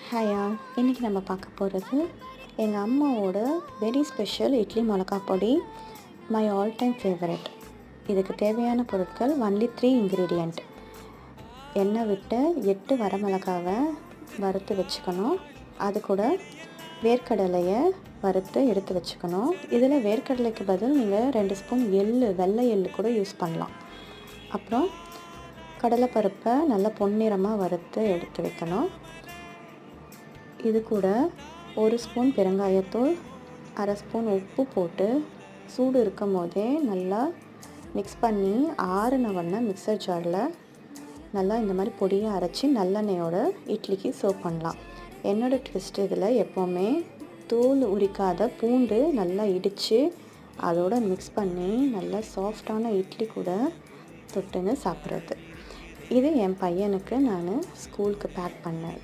ஹாயா, இன்றைக்கி நம்ம பார்க்க போகிறது எங்கள் அம்மாவோட வெரி ஸ்பெஷல் இட்லி மிளகா பொடி. My all time favourite. இதுக்கு தேவையான பொருட்கள் ஒன்லி 3 இன்க்ரீடியண்ட். எண்ணெய் விட்டு 8 வரமிளகாவை வறுத்து வச்சுக்கணும். அது கூட வேர்க்கடலையை வறுத்து எடுத்து வச்சுக்கணும். இதில் வேர்க்கடலைக்கு பதில் நீங்கள் 2 ஸ்பூன் வெள்ளை எள்ளு கூட யூஸ் பண்ணலாம். அப்புறம் கடலைப்பருப்பை நல்லா பொன்னிறமாக வறுத்து எடுத்து வைக்கணும். இது கூட 1 ஸ்பூன் பெருங்காயத்தூள், அரை ஸ்பூன் உப்பு போட்டு சூடு இருக்கும் போதே நல்லா மிக்ஸ் பண்ணி ஆறுனவொடனே மிக்சர் ஜாரில் நல்லா இந்த மாதிரி பொடியை அரைச்சி நல்லெண்ணெயோட இட்லிக்கு சர்வ் பண்ணலாம். என்னோடய ட்விஸ்ட் இதில் எப்போவுமே தோல் உரிக்காத பூண்டு நல்லா இடித்து அதோடு மிக்ஸ் பண்ணி நல்லா சாஃப்டான இட்லி கூட தொட்டுன்னு சாப்பிட்றது. இது என் பையனுக்கு நான் ஸ்கூலுக்கு பேக் பண்ணேன்.